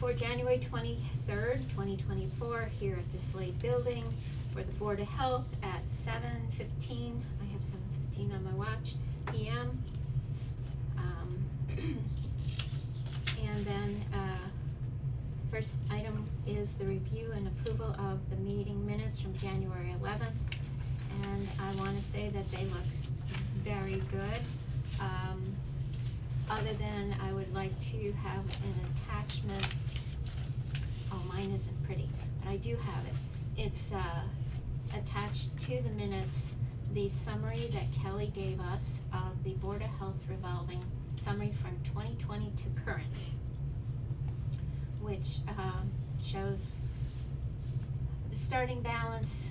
for January 23rd, 2024, here at the Slade Building for the Board of Health at 7:15, I have 7:15 on my watch, PM. And then, the first item is the review and approval of the meeting minutes from January 11th. And I wanna say that they look very good. Other than I would like to have an attachment, oh, mine isn't pretty, but I do have it. It's, attached to the minutes, the summary that Kelly gave us of the Board of Health revolving summary from 2020 to current, which, shows the starting balance,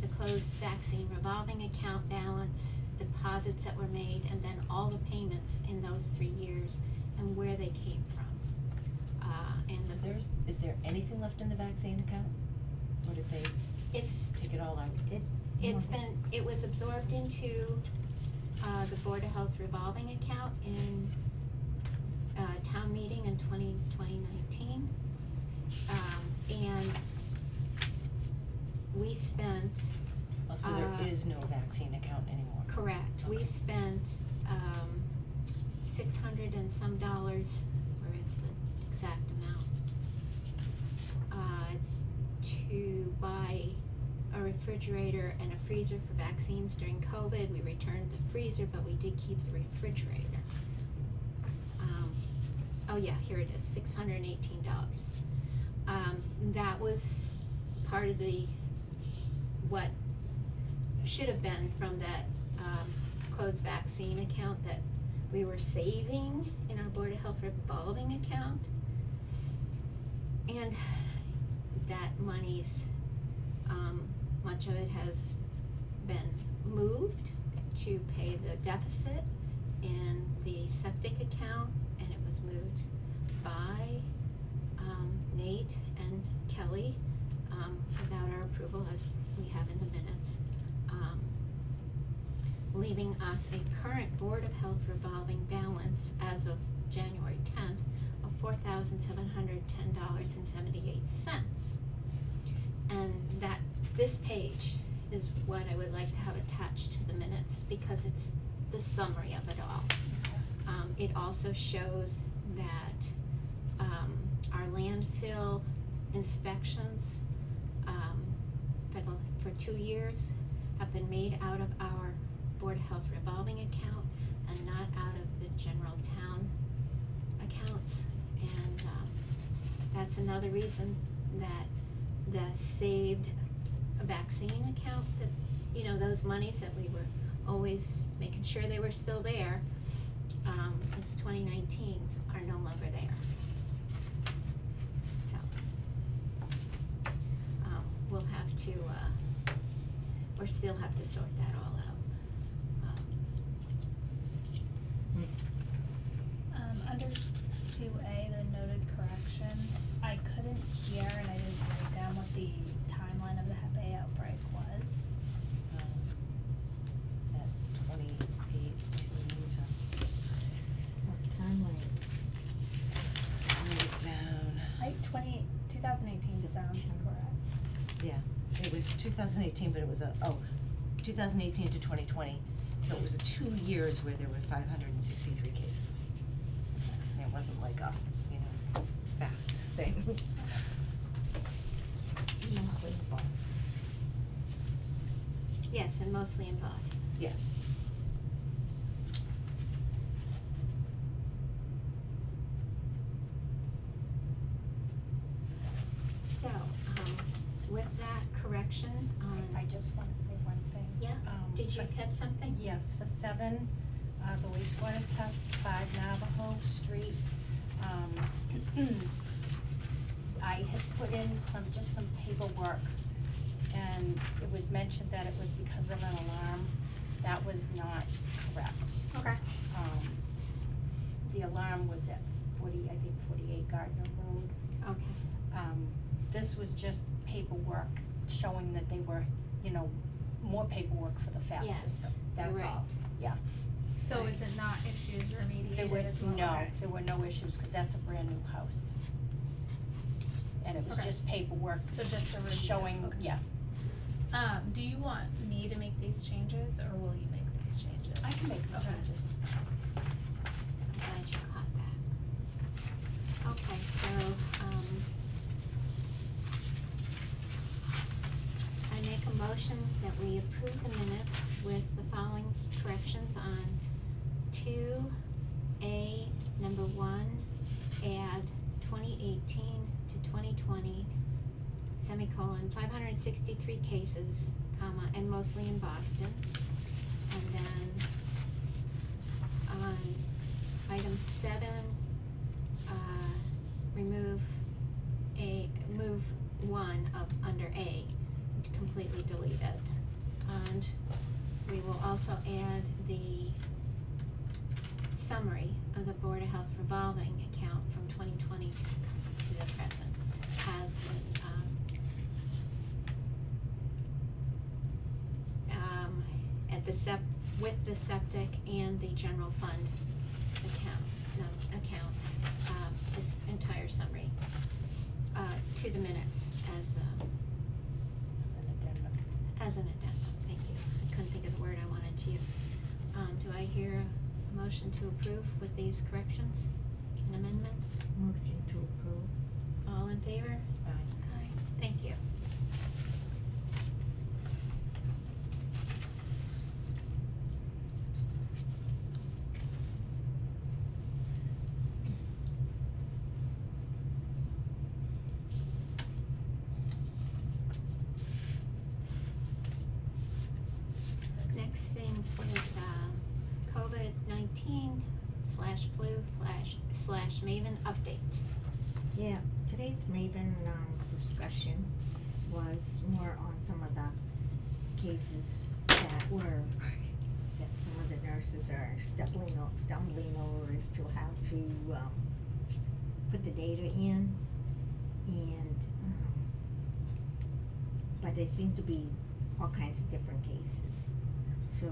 the closed vaccine revolving account balance, deposits that were made, and then all the payments in those 3 years and where they came from. And So is there anything left in the vaccine account? Or did they it's, take it all out? it was absorbed into, the Board of Health revolving account in, town meeting in 2019. And we spent, Oh, so there is no vaccine account anymore? correct, we Okay. spent, $600 and some dollars, where is the exact amount? To buy a refrigerator and a freezer for vaccines during COVID. We returned the freezer, but we did keep the refrigerator. Oh yeah, here it is, $618. That was part of what should have been from that, closed vaccine account that we were saving in our Board of Health revolving account. And that money's, much of it has been moved to pay the deficit in the septic account, and it was moved by, Nate and Kelly, without our approval, as we have in the minutes. Leaving us a current Board of Health revolving balance as of January 10th of $4,710.78. And this page is what I would like to have attached to the minutes, because it's the summary of it all. It also shows that, our landfill inspections, for 2 years have been made out of our Board of Health revolving account and not out of the general town accounts. And, that's another reason that the saved vaccine account, that, those monies that we were always making sure they were still there, since 2019, are no longer there. So, we'll have to, or still have to sort that all out. Under 2A, the noted corrections, I couldn't hear and I didn't write down what the timeline of the Hep A outbreak was. That 2018 to. What timeline? Write it down. 2018 sounds September. correct. Yeah, it was 2018, but it was 2018 to 2020, so it was 2 years where there were 563 cases. And it wasn't like a, fast thing. Mostly in Boston. Yes, and mostly in Boston. Yes. So, with that correction on. I just wanna say one thing. Yeah, did you for catch something? Yes, for 7, the wastewater tests, 5 Navajo Street, I had put in some paperwork, and it was mentioned that it was because of an alarm. That was not correct. Okay. The alarm was at 48 Gardner Road. Okay. This was just paperwork showing that they were, more paperwork for the FAST Yes, system. That's you're right. all, yeah. So Right. is it not issues remediated There were, as well? no, Okay. there were no issues, cause that's a brand new house. And it was Okay. just paperwork So just a review. showing, Okay. yeah, Do you want me to make these changes, or will you make these changes? I can make the Okay. changes. I'm glad you caught that. Okay, so, I make a motion that we approve the minutes with the following corrections on 2A, number 1, add 2018 to 2020, semicolon, 563 cases, comma, and mostly in Boston. And then on item 7, move 1 up under A, completely delete it. And we will also add the summary of the Board of Health revolving account from 2020 to the present as at the with the septic and the general fund accounts, this entire summary, to the minutes as As an addendum. an addendum, thank you. I couldn't think of the word I wanted to use. Do I hear a motion to approve with these corrections and amendments? Motion to approve. All in favor? Aye. Thank you. Next thing is COVID-19/flu/Maven update. Yeah, today's Maven, discussion was more on some of the cases that some of the nurses are stumbling over as to how to, put the data in. And, but there seem to be all kinds of different cases. So,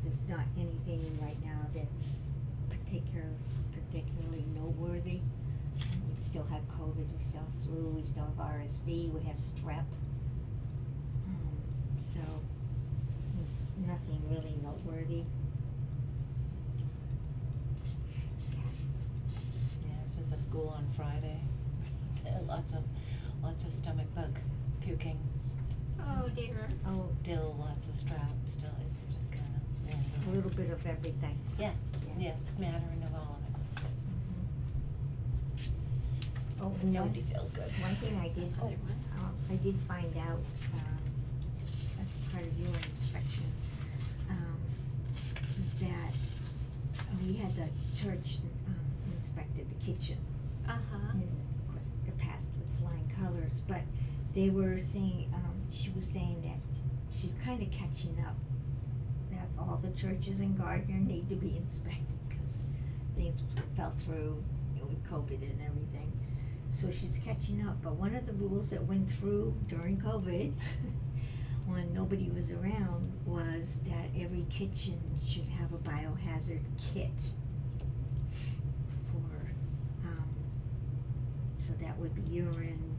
there's not anything right now that's particularly noteworthy. We still have COVID, we still have flu, we still have RSV, we have strep. So, there's nothing really noteworthy. Yeah, I was at the school on Friday. Lots of stomach bug puking. Oh dear. Oh. Still lots of strep, still, it's just kinda, A little bit of everything. Yeah, yeah, smattering of all of it. Oh, Nobody feels good. One thing I did, Other one. I did find out, just as part of your inspection, is that we had the church, inspected the kitchen. Uh-huh. And of course, it passed with flying colors, but they were saying, she was saying that she's kinda catching up, that all the churches in Gardner need to be inspected, cause things fell through, with COVID and everything. So she's catching up, but one of the rules that went through during COVID, when nobody was around, was that every kitchen should have a biohazard kit for, so that would be urine,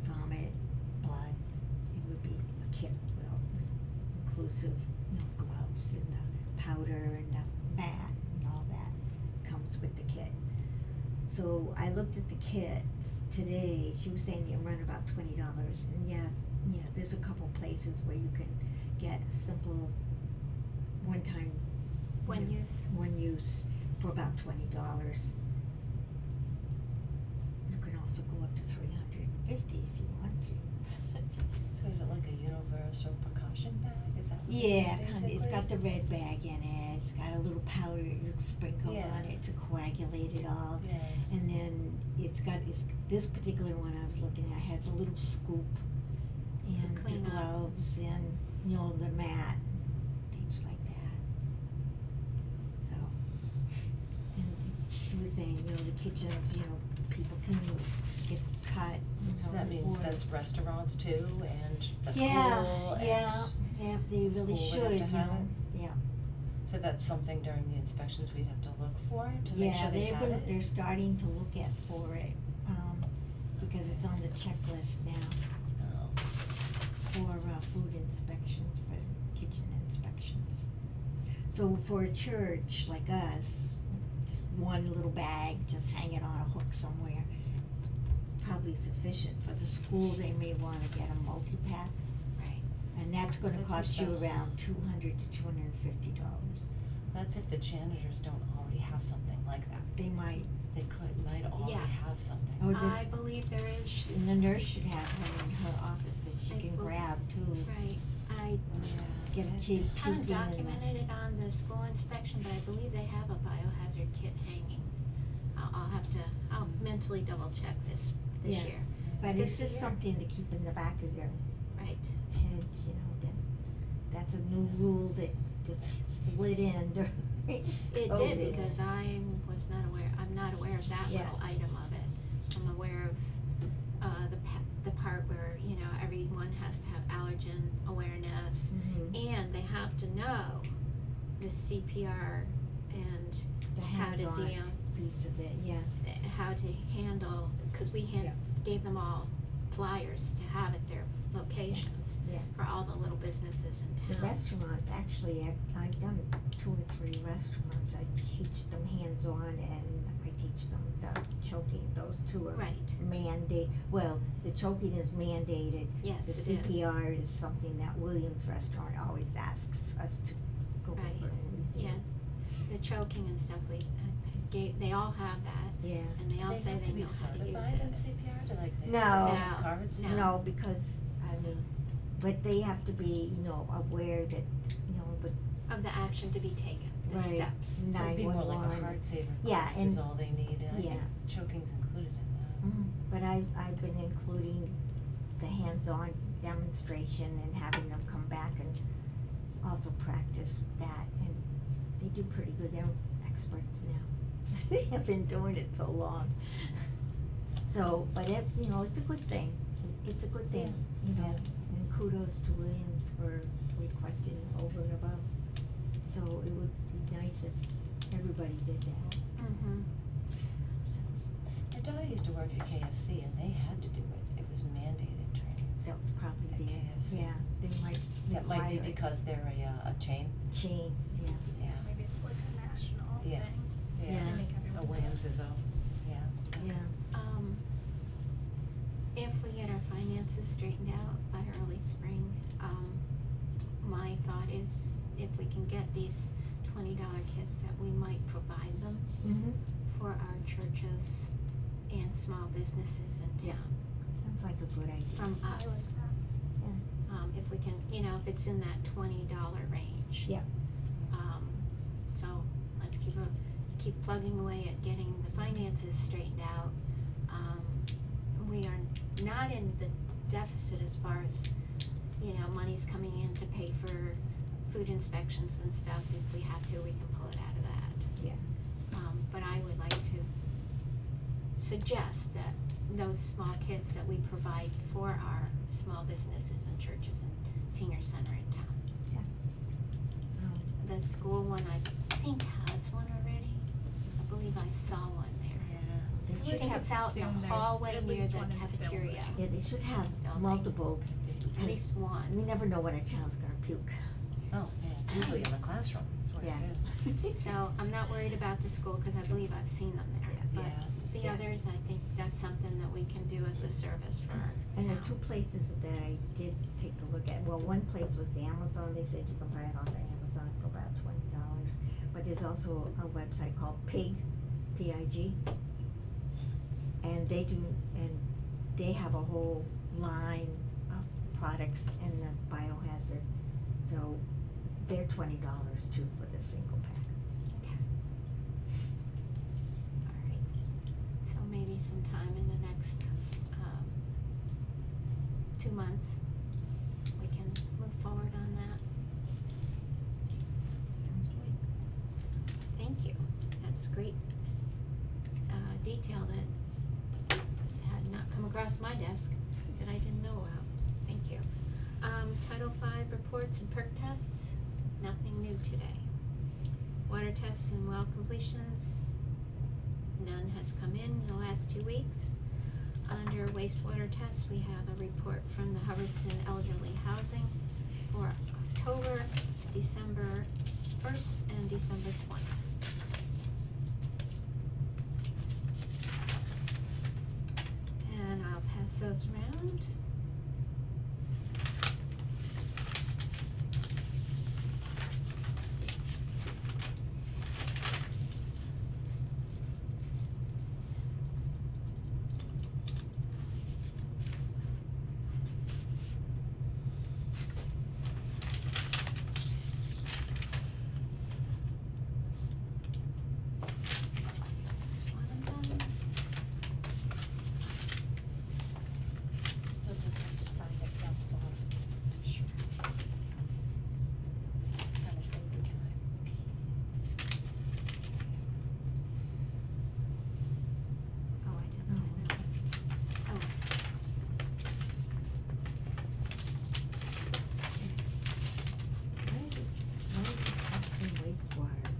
vomit, blood, it would be a kit, well, with inclusive, gloves and the powder and the mat and all that comes with the kit. So I looked at the kits today, she was saying they run about $20, and yeah, there's a couple places where you can get a simple one-time. One use. One use for about $20. You can also go up to $350 if you want to. So is it like a universal precaution bag, is that what it is Yeah, kinda, it's basically? got the red bag in it, it's got a little powder you sprinkle Yeah. on it to coagulate it all. Yeah. And then this particular one I was looking at has a little scoop and Clean the up. gloves and, the mat, things like that. So, and she was saying, the kitchens, people can get cut, So that means or- that's restaurants too, and the Yeah, school, and. yeah, they really school would have should, to have it? yeah. So So that's something during the inspections we'd have to look for to make Yeah, sure they have it? they're starting to look for it, because it's on the checklist now Oh. for, food inspections, for kitchen inspections. So for a church like us, just one little bag, just hang it on a hook somewhere, it's probably sufficient. For the school, they may wanna get a multi-pack, Right. and that's gonna That's cost if you the- around $200 to $250. That's if the janitors don't already have something like that. They might, Might already Yeah. have something. Or I believe there is, and the nurse should have one in her office that she I can bel- grab too. right, I Get a kid haven't puking in the. documented it on the school inspection, but I believe they have a biohazard kit hanging. I'll mentally double check this Yeah. year, But good it's to just hear. something to keep in the back of your right. head, you know, that's a new rule that just slid in during It COVID. did, because I'm not aware of that Yeah. little item of it. I'm aware of, the part where, you know, everyone has to have allergen awareness, Mhm. and they have to know the CPR and The how to hands-on deal, piece of it, yeah. how to handle, cause we Yeah. gave them all flyers to have at their locations Yeah. for all the little businesses in The town. restaurants, actually, I've done 2 or 3 restaurants. I teach them hands-on and I teach them the choking. Those two are Right, well, the choking is mandated. yes, The it is. CPR is something that Williams Restaurant always asks us to go over Right. and review. Yeah, the choking and stuff, they all have that, Yeah. and they all say they know how to use certified in it. CPR, do like they No. have cards? No. No, because, I mean, but they have to be, you know, aware that, you know, but, Of the action to be taken, the Right. steps. So it'd be more like a 911. heart saver Yeah, course is and- all they need, and I think yeah. choking's included in that. but I've been including the hands-on demonstration and having them come back and also practice that, and they do pretty good. They're experts now. They have been doing it so long. So, but you know, it's a good thing. It's a good thing, you know, and kudos to Williams for requesting over and above. So it would be nice if everybody did that. Mm-hmm. My daughter used to work at KFC and they had to do it, it was mandated trainings. That was probably At the, KFC. yeah, they might That might be require it. because they're a chain, Chain, yeah. yeah, Maybe it's like a national Yeah. thing. yeah. Yeah. They make everyone A Williams do it. is yeah. Yeah. If we get our finances straightened out by early spring, my thought is if we can get these $20 kits, that we might provide them Mm-hmm. for our churches and small businesses in Yeah. town, Sounds like a good idea. from I like us. that. If we can, you know, if it's in that $20 range. Yeah. So let's keep plugging away at getting the finances straightened out. We are not in the deficit as far as, you know, money's coming in to pay for food inspections and stuff. If we have to, we can pull it out of that. Yeah. But I would like to suggest that those small kits that we provide for our small businesses and churches and senior center in town. The school one, I think, has one already. I believe I saw one there. They I should think have, it's out in assume the there's hallway at near least the one in the cafeteria. building. yeah, they should have Building. multiple, At because least we one. never know when a child's gonna puke. Oh, yeah, it's usually in the classroom, that's where Yeah. it is. So I'm not worried about the school, cause I believe I've seen them there. Yeah. But Yeah. the Yeah. others, I think that's something that we can do as a service for our And the town. 2 places that I did take a look at, well, one place was Amazon. They said you can buy it off of Amazon for about $20. But there's also a website called Pig, P-I-G. And they have a whole line of products in the biohazard. So they're $20 too for the single pack. Okay. Alright, so maybe sometime in the next, 2 months, we can move forward on that. Sounds good. Thank you, that's great, detail that had not come across my desk that I didn't know about, thank you. Title V reports and perk tests, nothing new today. Water tests and well completions, none has come in the last 2 weeks. Under wastewater tests, we have a report from the Hubbardston Elderly Housing for October, December 1st, and December 20th. And I'll pass those around. That's one of them. You'll just have to sign it down the bottom. Sure. Kinda save your time. Oh, I didn't sign that one. Oh. Why are they testing wastewater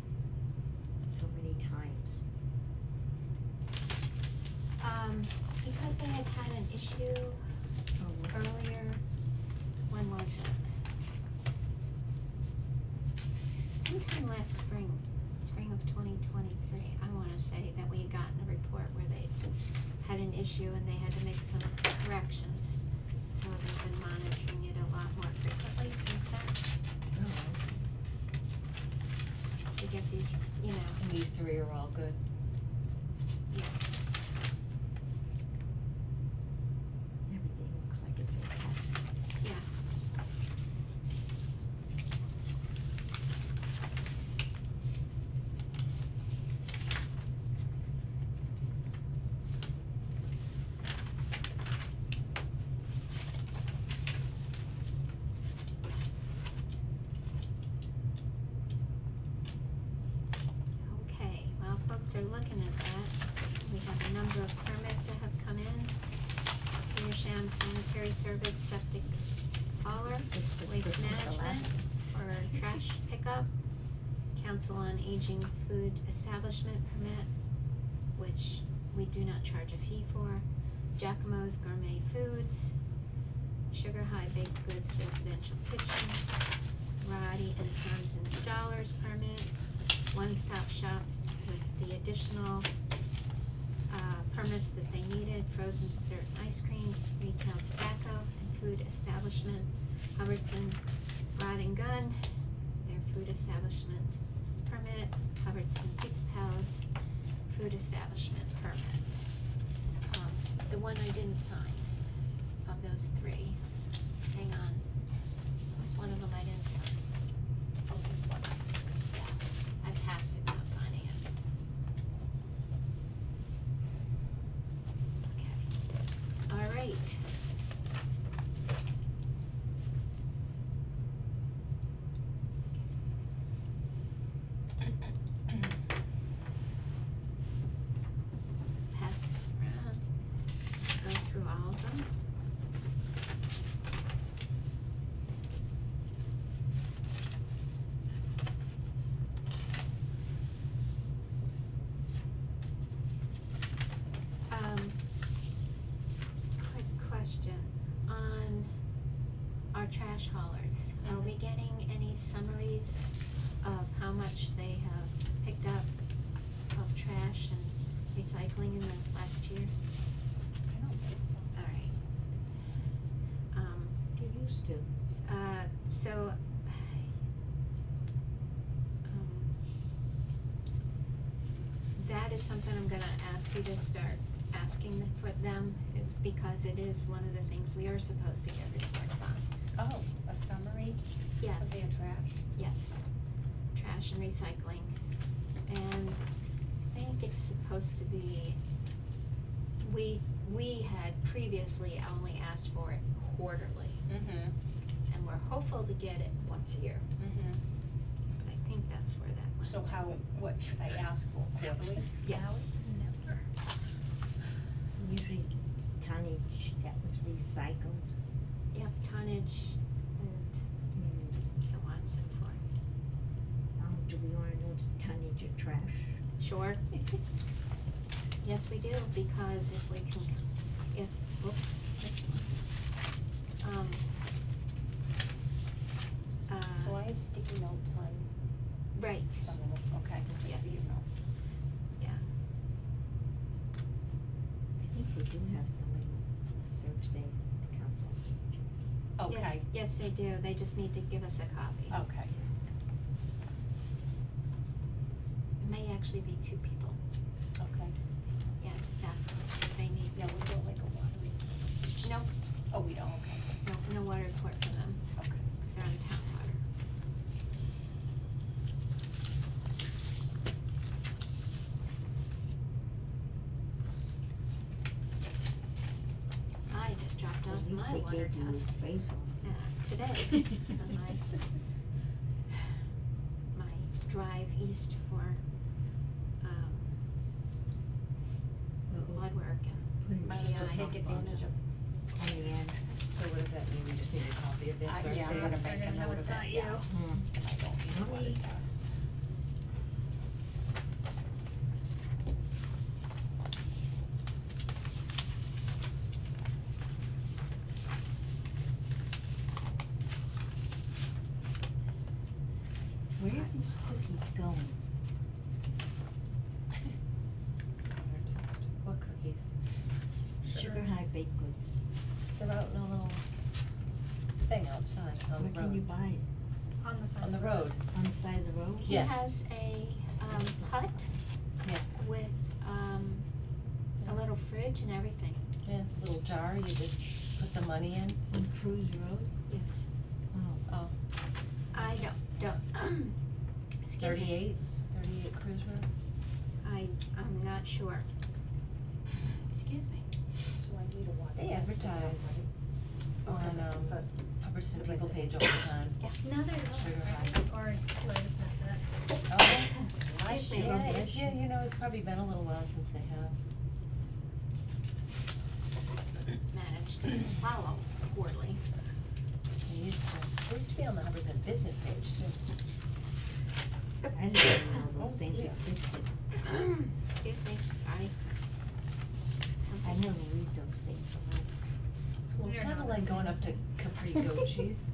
so many times? Because they had had an issue Oh, what- earlier, when was it? Sometime last spring of 2023, I wanna say that we had gotten a report where they had an issue and they had to make some corrections. So they've been monitoring it a lot more frequently since then, Oh, to get these, and these three are all good. yes. Everything looks like it's intact. Yeah. Okay, while folks are looking at that, we have a number of permits that have come in. Petersham Sanitary Service Septic Hauler, It's the Waste first one, the last Management, or trash pickup. Council on Aging Food Establishment Permit, which we do not charge a fee for. Giacomo's Gourmet Foods, Sugar High Baked Goods Residential Kitchen, Roddy and Sons Installers Permit, One Stop Shop with the additional permits that they needed, frozen dessert and ice cream, retail tobacco and food establishment, Hubbardston Rod and Gun, their food establishment permit, Hubbardston Pizza Palace, food establishment permit. The one I didn't sign of those three, hang on, was one of them I didn't sign. Oh, this one. Yeah, I passed it, not signing it. Okay, all right. Pass this around, go through all of them. Quick question, on our trash haulers, are we getting any summaries of how much they have picked up of trash and recycling in the last year? I don't think so. Alright. You used to. So, that is something I'm gonna ask you to start asking for them, because it is one of the things we are supposed to get reports on. Oh, a summary Yes. of their trash? Yes, trash and recycling. And I think it's supposed to be, we had previously only asked for it quarterly, Mm-hmm, and we're hopeful to get it once a year, mm-hmm. but I think that's where that went. So what should I ask for, quarterly? Yes, Never. Usually tonnage that was recycled yep, tonnage and and, so on and so forth. do we wanna know the Yes, we do, because if we can, oops, this one. So I have sticky notes on Right, some of them, okay, just so Yes. you know. yeah. I think we do have somebody who serves the council. Okay, Yes, they do, they just need to give us a copy. okay. It may actually be 2 people, Okay. yeah, just ask them if they need. Yeah, we don't like a water report. No, Oh, we don't, okay. no water report for them, Okay. because they're on town water. I just dropped off At least my they water gave you test. basil. Today, on my drive east for, blood work Put and it Might just as well GI. take advantage of. On the end. So what does that mean? We just need a copy of this, or? Yeah, I'm gonna They're make a gonna know note it's of not it, you. yeah. Hmm. And I don't need a water Mommy. test. Where are these cookies going? What cookies? Sugar High Baked Goods. They're out in a little thing outside on the road. Where can you buy it? On the side On the of road, On the side of the road? he Yes. has a, hut yeah, with, a little fridge and everything. yeah, little jar, you just put the money in. On Cruise Road? Yes. Oh. Oh, I don't, excuse me. 38 Cruise Road? I'm not sure. Excuse me. So I need a water test. They advertise Oh, on, is it for- Hubbardson what is People it? page all the time. Yeah, no, they're Sugar not. high. Or do I just miss it? Oh, Excuse me. yeah, yeah, you know, it's probably been a little while since they have. Managed to swallow poorly. They used to be on the Hubbardson business page too. I didn't even know Oh, those things yeah. existed. Excuse me, sorry. I never read those things. Well, it's We're kinda not like going up to listening. Capri Goat Cheese.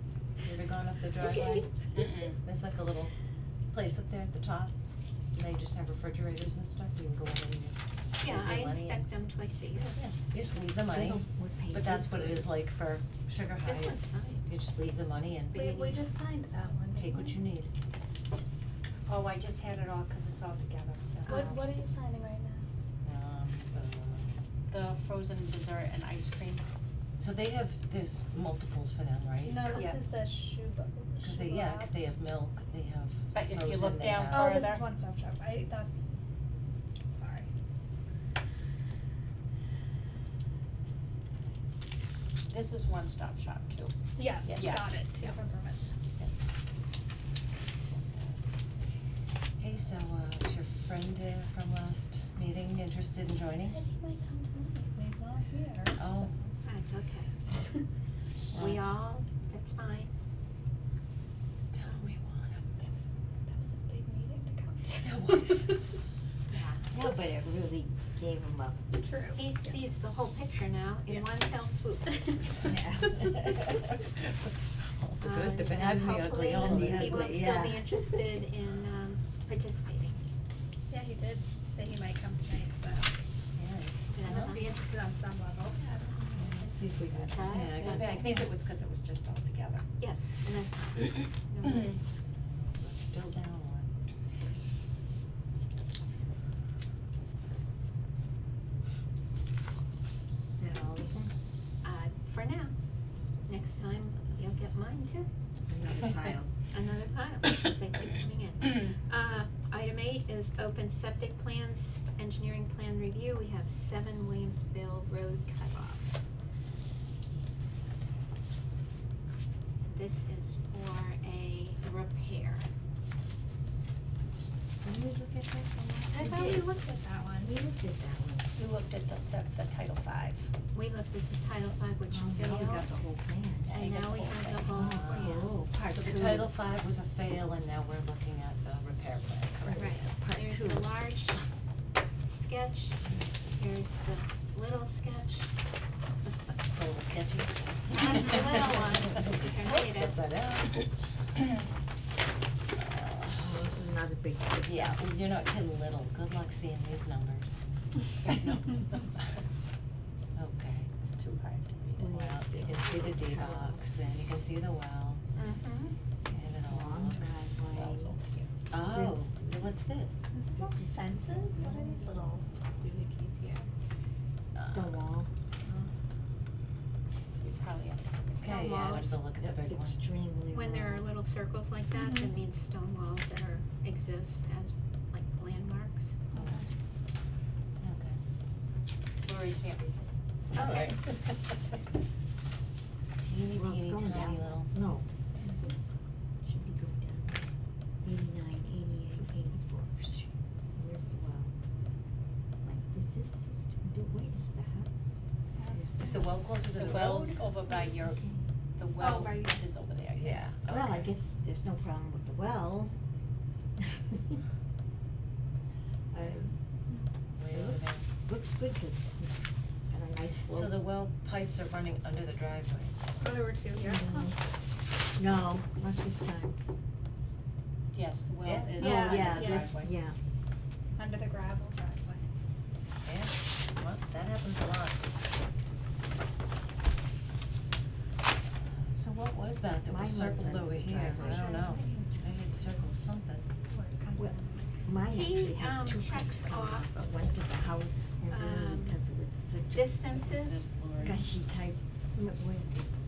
You ever gone up the driveway? Mm-mm. There's like a little place up there at the top. And they just have refrigerators and stuff. You can go in and just Yeah, put I your money in. inspect them twice a year. Yeah, you just leave the money, What page but that's what it is is like for Sugar High. This one's signed. You just leave the money and But you We need- just signed that one, didn't take what we? you need. Oh, I just had it all, cause it's all together. What are you signing right now? The frozen dessert and ice cream. So they have, there's multiples for them, right? No, this Yeah. is the Shuba. Cause they, yeah, 'cause they have milk, they have But if you frozen, look they down have. Oh, this further. is One Stop Shop, I thought, sorry. This is One Stop Shop too. Yeah, Yeah. got it, two different permits. Hey, so, is your friend from last meeting interested in joining? Said he might come tonight, but he's not here, Oh. so. That's okay. We all, that's fine. Tell him we want him. That was a big meeting to come to. That was. Yeah. No, but it really gave him a. True. He sees the whole picture now in Yeah. one fell swoop. All the good, the bad, And and the ugly, all of hopefully it. he will ugly, still be yeah. interested in, participating. Yeah, he did say he might come tonight, so. Did He I must sign? be interested on some level. Let's see if we can Okay. snag I it. mean, I think it was cause it was just all together. Yes, and that's fine. No worries. So it's still down one. Is that all of them? For now. Next time, you'll get mine too. Another pile. Another pile, as they keep coming in. Item 8 is open septic plans, engineering plan review. We have 7 Williamsville Road cutoff. This is for a repair. Did we look at that one? I thought we looked at that one. We looked at that one. You looked at the Title V. We looked at the Title V, which Oh, now we got the failed, whole plan. and now we have the whole plan. Oh, part So two. the Title V was a fail, and now we're looking at the repair plan, correct? Right, Part there's two. a large sketch, here's the little sketch. It's a little sketchy. That's the little one. You can read it. Upside down. Oh, this is not a big system. Yeah, you're not kidding, little. Good luck seeing these numbers. No. Okay. It's too hard to read. Well, you can see the D box and you can see the well Mm-hmm. and it all Long looks. driveway. Oh, what's this? Is this all fences? What are these little doohickeys here? Stone wall. You probably have to. Okay, yeah, walls. let's look at the That's big one. extremely When there are long. little circles like that, that Mhm. means stone walls that are, exist as like landmarks. Okay. Lori can't read this. All right. Teeny, Well, it's teeny, going tiny down. little. No. Should be going down. 89, 88, 84. Where's the well? Like, is this system, wait, is the house? Is the well closer to the The road? well's over by your, Okay. the well right. is over there. Yeah. Well, I okay. guess there's no problem with the well. Way It over looks, there. looks good, 'cause it's got a nice slope. So the well pipes are running under the driveway. Oh, there were two here. No, not this time. Yes, the well Yeah. is Yeah, over the Yeah, yeah. driveway. yeah. Under the gravel driveway. Yeah, well, that happens a lot. So what was that that Mine was was circled under over the here? driveway. I don't know. I had circled something. Where it comes Well, in. Mine He, actually has two checks pipes coming off, but one to the house and then because it was such a distances. This, Lori. gushy type, where we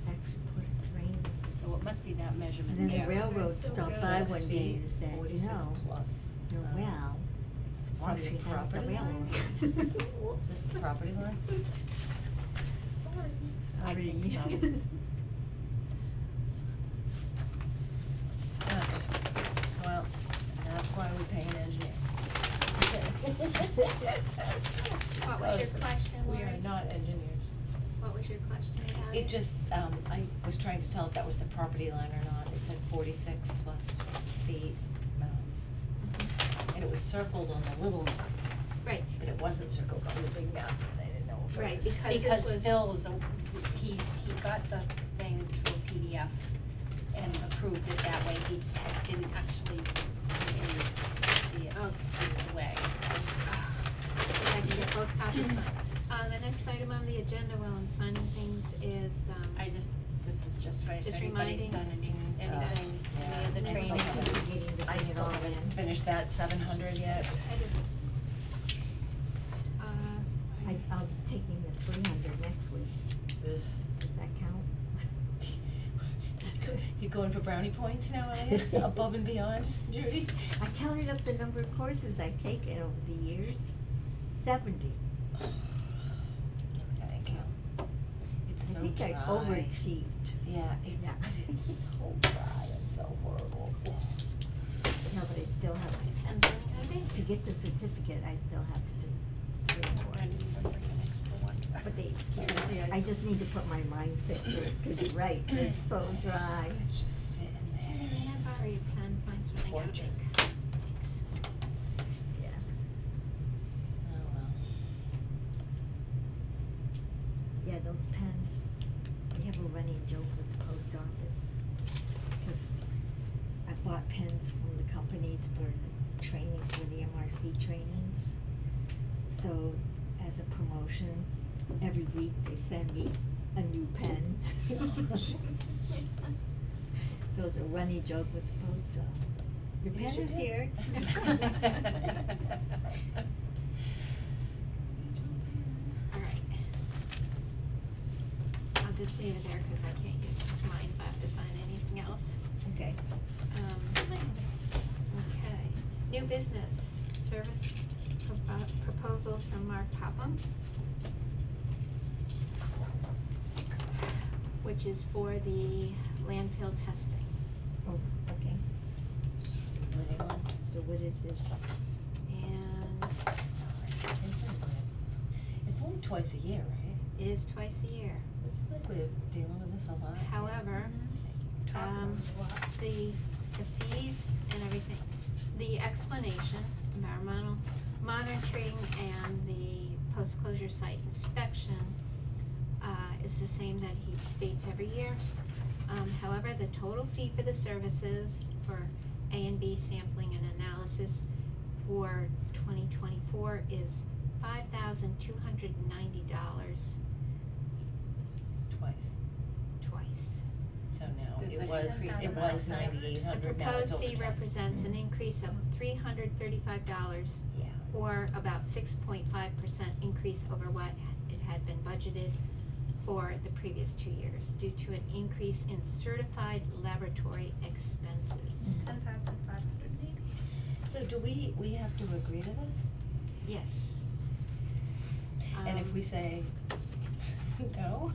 actually put a drain. So it must be that measurement And then there. the railroad so stopped good. by 6 one day feet, and said, 46 plus. the Um, well, it's from the washing out the property line? railroad. Is this the property line? Sorry. I think so. Okay, well, that's why we pay an engineer. What was your question, We Lori? are not engineers. What was your question about It just, I was trying to tell if that was the property line or not, it said 46 plus feet. And it was circled on the little map, Right, but it wasn't circled on the big map, and I didn't know if it Right, was. because this Because was- Phil he got the thing through PDF and approved it that way, he didn't actually see it Okay. his way, so. see if I can get both copies signed. The next item on the agenda while I'm signing things is, This is just right, if Just anybody's reminding- done anything, any of the Next training. item. Beginning to I bring it still all haven't in. finished that 700 yet. I did this. I'll be taking the 300 next week. Does that count? You going for brownie points now, are you? Above and beyond, Judy? I counted up the number of courses I've taken over the years. 70. Thank you. It's so I think I dry. overachieved. Yeah, Yeah. it's so dry and so horrible. Oops. No, but I still have, And then, okay. to get the certificate, I still have to do 3 more. I didn't even bring an extra one. But Yeah, I just need to put my mindset to it, 'cause you're right, it's so dry. It's just sitting Judy, there. may I borrow your pen? Mine's running out of Fortune. ink. Thanks. Yeah. Oh, well. Yeah, those pens, we have a running joke with the post office. 'Cause I bought pens from the companies for the training, for the MRC trainings. So as a promotion, every week they send me a new pen. So it's a running joke with the post office. Your pen is here. Alright. I'll just leave it there because I can't use mine if I have to sign anything else. Okay. Okay, new business, service proposal from Mark Popham, which is for the landfill testing. Oh, okay. Hang on. So what is this? And Seems so good. It's only twice a year, right? it is twice a year. It's like we're dealing with this a lot. However, the fees and everything, the explanation, environmental monitoring and the post-closure site inspection, is the same that he states every year. However, the total fee for the services for A and B sampling and analysis for 2024 is $5,290 Twice. twice. So now There's it like was, an it increase. was 9,800, now it's The over proposed fee 10. represents an increase of $335, Yeah. or about 6.5% increase over what it had been budgeted for the previous 2 years, due to an increase in certified laboratory expenses. 10,580. So do we have to agree to this? Yes. And if we say no?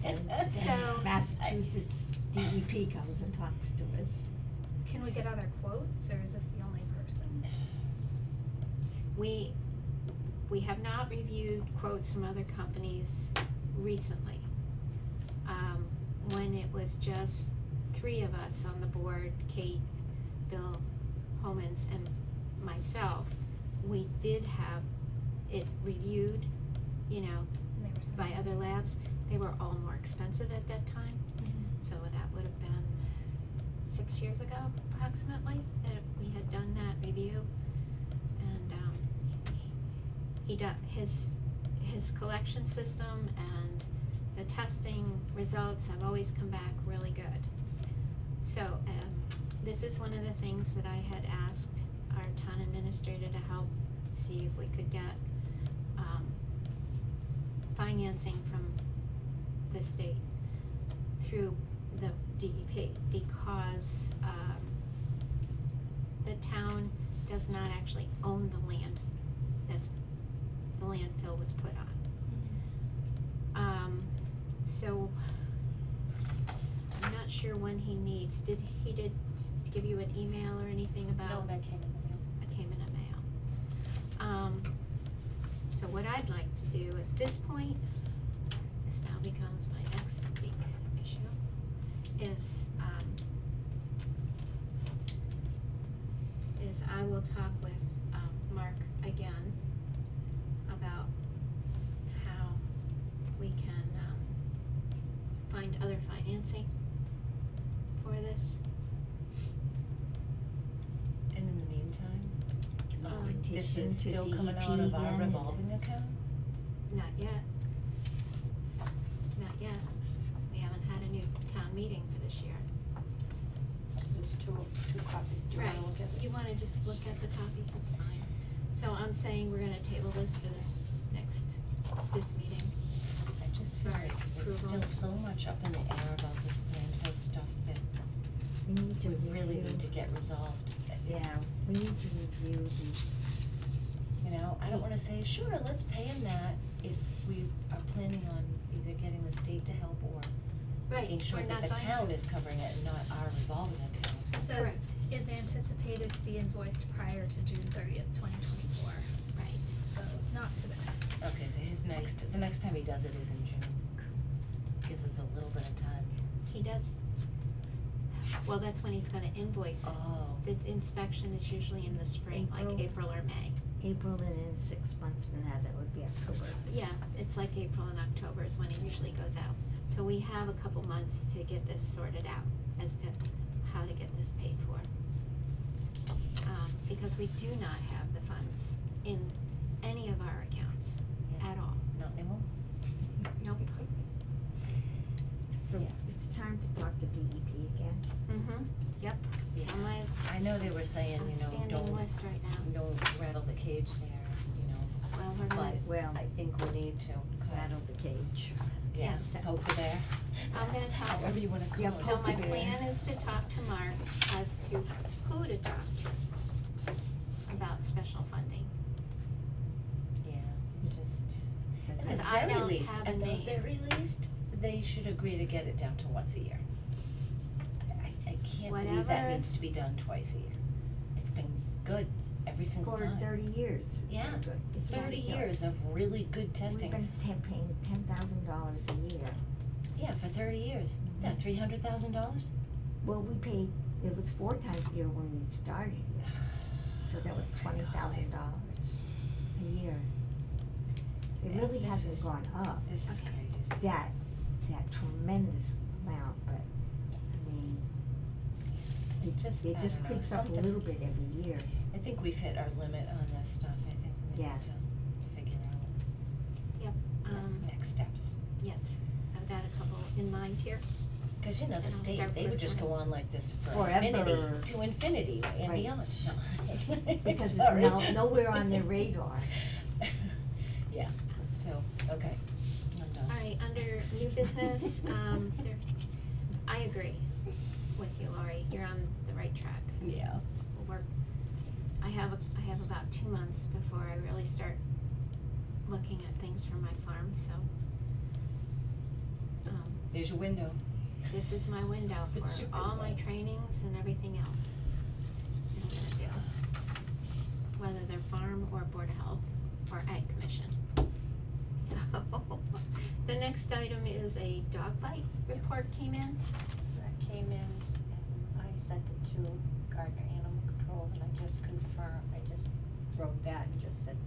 Then So- Massachusetts DEP comes and talks to us. Can we get other quotes, or is this the only person? We have not reviewed quotes from other companies recently. When it was just 3 of us on the board, Kate, Bill Homans, and myself, we did have it reviewed, you know, And they were by saying- other labs. They were all more expensive at that time, so that would have been 6 years ago approximately that we had done that review. And his collection system and the testing results have always come back really good. So this is one of the things that I had asked our town administrator to help see if we could get financing from the state through the DEP, because the town does not actually own the land that's, the landfill was put on. So I'm not sure when he needs, did give you an email or anything about? No, that came in the mail. It came in a mail. So what I'd like to do at this point, this now becomes my next big issue, is I will talk with, Mark again about how we can, find other financing for this. And in the meantime, this Petition is to still coming DEP out of our again. revolving account? Not yet. Not yet. We haven't had a new town meeting for this year. There's two copies, do you wanna look at it? You wanna just look at the copies, it's fine. So I'm saying we're gonna table this for this meeting. I just feel Right, it's still approval. so much up in the air about this landfill stuff that We need to we really review- need to get resolved. Yeah, we need to review the, You know, I don't wanna say, sure, let's pay him that if we are planning on either getting the state to help or making sure we're that not the going town to. is covering it and not our revolving account. It says, Correct. is anticipated to be invoiced prior to June 30th, 2024, Right. so not today. Okay, so the next time he does it is in June. Gives us a little bit of time. He does, well, that's when he's gonna invoice it. Oh. The inspection is usually in the spring, like April. April or May. April, and in 6 months from now, that would be October. Yeah, it's like April and October is when it usually goes out. So we have a couple months to get this sorted out as to how to get this paid for. Because we do not have the funds in any of our accounts Yeah. at all. Not anymore? Nope. So Yeah. it's time to talk to DEP again. Mm-hmm, yep, it's on my I know they were saying, you know, outstanding list right now. don't rattle the cage there, you know, Well, we're gonna, but Well, I think we need to, rattle 'cause, the cage. yeah, Yes. poke the bear. I'm gonna talk to- However you wanna call Yep. it. So my Okay. plan is to talk to Mark as to who to talk to about special funding. Yeah, just, Does at the Because it- I very don't least, have a at the name. very least, they should agree to get it down to once a year. I can't believe that Whatever. needs to be done twice a year. It's been good every single For time. 30 years. It's been Yeah, good. It's 30 ridiculous. years of really good testing. We've been paying $10,000 a year. Yeah, for 30 years. Is that $300,000? Well, we paid, it was 4 times a year when we started here, so that was $20,000. a year. It Yeah, really this hasn't is- gone up This is crazy. that tremendous amount, but, I mean, it Just, it I just don't know, creeps up a something- little bit every year. I think we've hit our limit on this stuff, I think we Yeah. need to figure out Yep, next steps. yes, I've got a couple in mind here. Cause you know, the And I'll state, start they would just go personally. on like this for Forever. infinity, to infinity and Right. beyond, no. Because it's Sorry. nowhere on their radar. Yeah, so, okay, I'm done. Alright, under new business, I agree with you, Lori, you're on the right track. Yeah. I have about 2 months before I really start looking at things for my farm, so. There's your window. This is my window It's for your all my window. trainings and everything else I'm gonna do. Whether they're farm or Board of Health or Ag Commission. So, the next item is a dog bite report came in. That came in and I sent it to Gardner Animal Control and I just confirmed, I just wrote that and just said,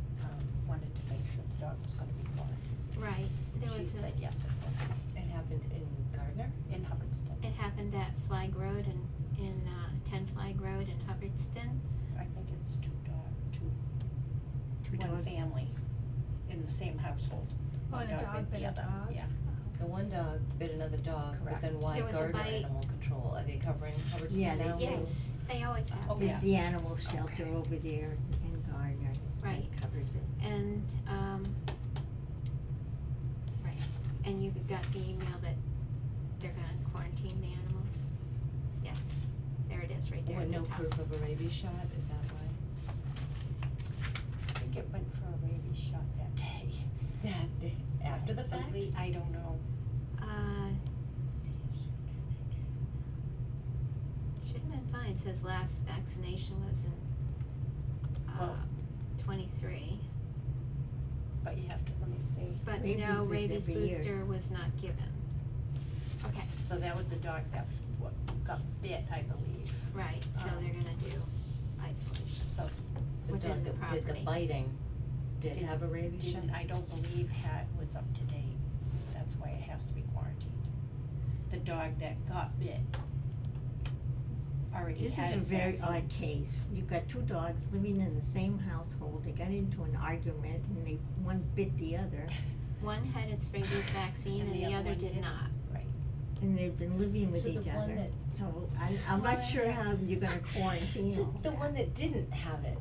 wanted to make sure the dog was gonna be quarantined. Right, there She was said yes, it would, It happened in Gardner? in Hubbardston. it happened at Flag Road in 10 Flag Road in Hubbardston. I think it's Two one dogs. family in the same household. Oh, and a dog bit the a other, dog? Yeah. The one dog bit another dog, but then Correct. why There was a Gardner bite. Animal Control? Are they covering Hubbardston Yeah, now? they do. Yes, they always have. Oh, There's yeah. the animal shelter Okay. over there in Gardner Right. that covers it. And, right, and you got the email that they're gonna quarantine the animals? Yes, there it is, right there What, at the no top. proof of a rabies shot, is that why? I think it went for a rabies shot that day. That day, after the fact? I don't know. Let's see. Should have been fine, it says last vaccination was in, Well- 23, But you have to, let me see. but Rabies no, is rabies every year. booster was not given. Okay, So that was the dog that got bit, I believe. right, so they're gonna do isolation. So The Within dog the that did the property. biting did Didn't- have a rabies shot? didn't, I don't believe was up to date. That's why it has to be quarantined. The dog that got bit already This had is a its very odd vaccines. case. You've got two dogs living in the same household, they got into an argument and one bit the other, One had its rabies vaccine and the other one did didn't. not. Right. and they've been living with So the each one other. that- So I'm not sure how you're gonna quarantine So all the that. one that didn't have it,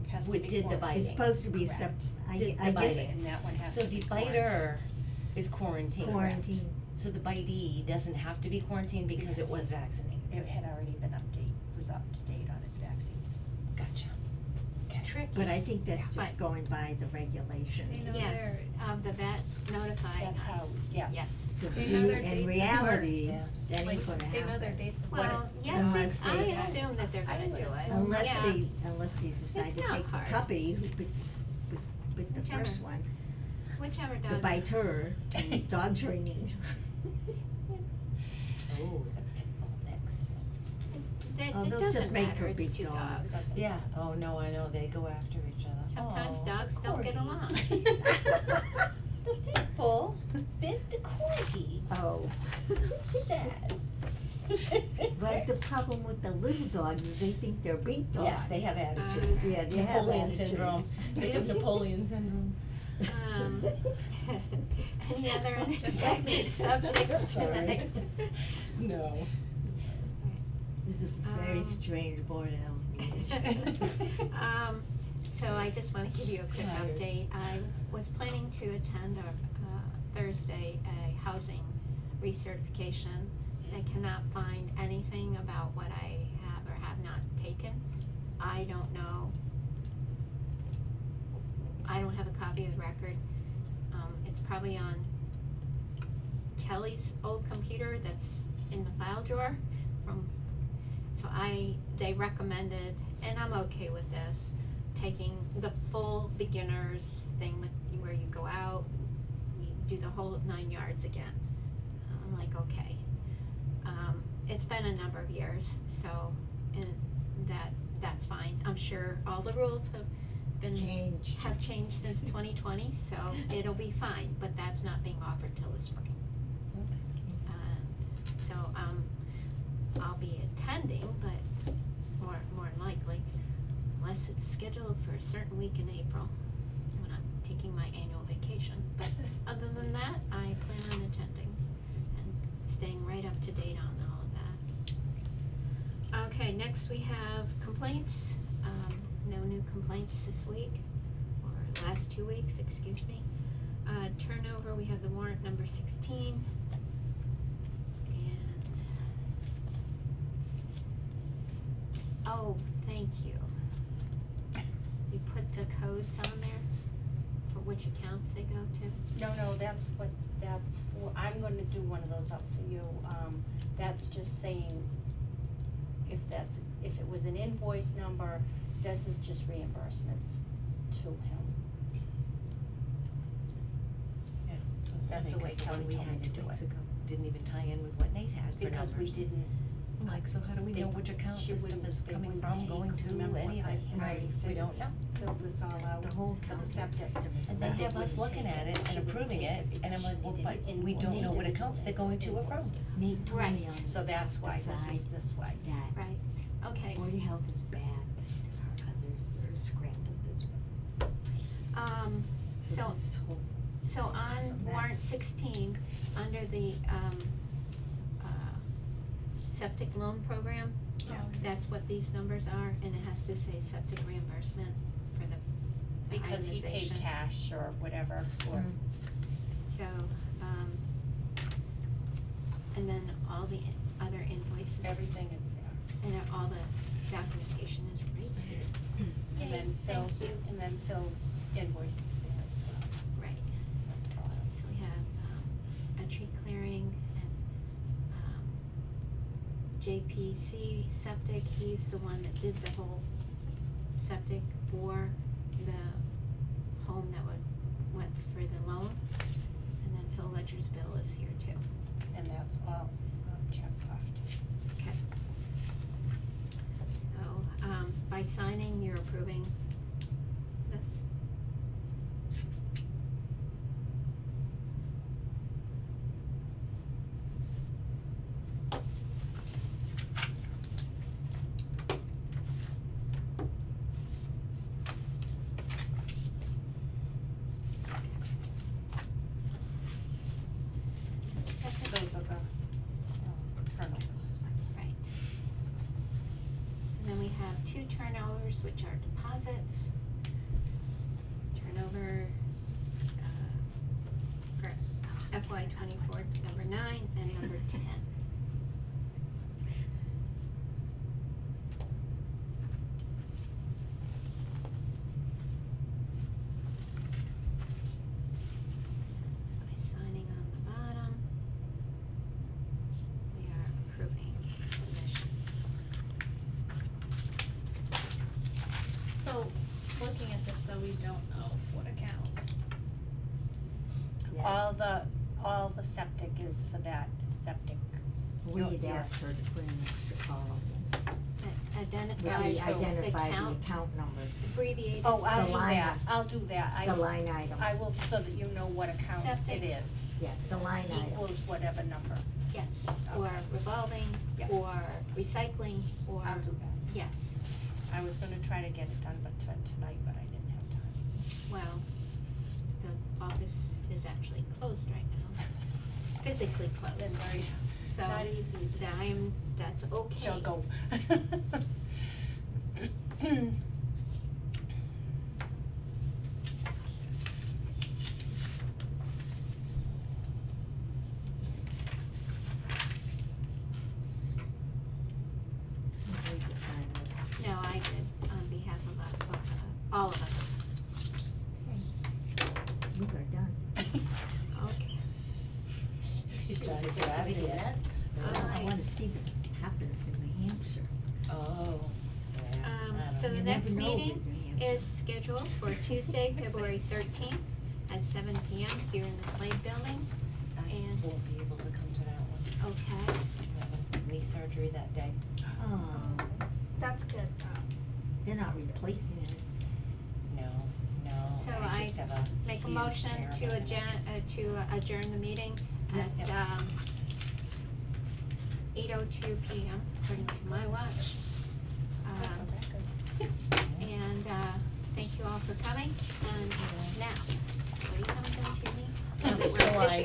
Has to Would- be did the quarantined. biting. It's supposed to be Correct. Did I the guess biting. And that one has so to be the quarantined. biter is quarantined. quarantine. So the bitee doesn't have to be quarantined because it Yes. was vaccinated. It had already been was up to date on its vaccines. Gotcha. Okay. Tricky. But I think that's just But- going by the regulations. They know Yes, the vet notified us. That's how, yes. Yes. So They do- know their dates in of reality, Yeah. that ain't Like, gonna happen. they know their dates of Well, birth. yes, Unless I they- assume that they're I gonna would do it. assume. Unless Yeah. they decide It's to not take the hard. puppy who bit the Whichever. first one, Whichever the dog. biter to dog training. Oh, it's a pit bull mix. Oh, It they'll doesn't just make matter, for it's big two dogs. dogs. Yeah, oh no, I know, they go after each other. Sometimes Oh, dogs don't get corgi. along. The pit bull bit the corgi. Oh. Sad. But the problem with the little dogs is they think they're big dogs. Yes, they have attitude. Yeah, they have Napoleon attitude. syndrome. They have Napoleon syndrome. Any other unexpected subjects Sorry. tonight? No. This is a very Um, strange board of health meeting. So I just wanna give you a quick Tired. update. I was planning to attend Thursday, a housing recertification. I cannot find anything about what I have or have not taken. I don't know. I don't have a copy of the record. It's probably on Kelly's old computer that's in the file drawer so they recommended, and I'm okay with this, taking the full beginners thing where you go out, you do the whole 9 yards again. I'm like, okay. It's been a number of years, so, and that's fine. I'm sure all the rules have changed since 2020, so it'll be fine, but that's not being offered till the spring. So, I'll be attending, but more than likely, unless it's scheduled for a certain week in April, when I'm taking my annual vacation. But other than that, I plan on attending and staying right up to date on all of that. Okay, next we have complaints. No new complaints this week, or last 2 weeks, excuse me. Turnover, we have the warrant number 16. And, oh, thank you. You put the codes on there for which accounts they go to? No, that's for, I'm gonna do one of those up for you, that's just saying, if it was an invoice number, this is just reimbursements to him. Yeah, that's That's the funny, way 'cause the one Kelly we told me had to 2 do weeks it. ago didn't even tie in with what Nate had for numbers. Because we didn't, I'm like, so how do we they- know which account she this stuff wouldn't- is they coming wouldn't from, take- going to, remember what any of I it? had Right. We don't know. filled this all out The whole for the accounting septic. system is And But they they have us wouldn't looking take at it. it She and wouldn't approving take it, it and I'm because like, she well, did but it we don't know what individually. accounts they're going to or from. Invoices. Nate told me Right. on So that's why the this is side this way. that Right, okay. Board of Health is bad, but our others are scrambled as well. So this whole So It's a on warrant mess. 16, under the, septic loan program, Yeah. that's what these numbers are, and it has to say septic reimbursement for the Because he paid itemization. cash or whatever, or, So, and then all the other invoices. everything is there. And all the documentation is right here. And then Yay, Phil, thank you. and then Phil's invoice is there as well. Right. So we have, a tree clearing and, JPC Septic, he's the one that did the whole septic for the home that went for the loan. And then Phil Ledger's bill is here too. And that's all, checked off too. Okay. So, by signing, you're approving this. Second. Those are the, turnovers. Right. And then we have 2 turnovers, which are deposits. Turnover, for FY '24, number 9 and number 10. By signing on the bottom, we are approving submission. So, looking at this though, we don't know what account. Yeah. All the septic is for that septic. We had your- asked her to put in an extra column. That identifies We the identify the count, account number, abbreviated. Oh, I'll The do line that, item. I'll do that, the line item. I will, so that you know what account Septic. it is, Yeah, the line item. equals whatever number, Yes, or Okay. revolving, Yeah. or recycling, or, I'll do that. yes. I was gonna try to get it done, but for tonight, but I didn't have time. Well, the office is actually closed right now, physically closed. Been very, So, not easy to that's okay. juggle. We need to sign this. No, I did, on behalf of, all of us. We are done. Okay. She's trying to get out of here. I wanna see what happens in New Hampshire. Oh, yeah, I don't So know. the You next never know meeting with New Hampshire. is scheduled for Tuesday, February 13th at 7 PM here in the Slade Building. I and- won't be able to come to that one. Okay. I'm having knee surgery that day. Oh, That's good, they're not replacing it. No, So I just have a make a huge motion terrible to business. adjourn the meeting Yep, at, yep. 8:02 PM according to my watch. And, thank you all for coming, and now, what are you coming to me? So I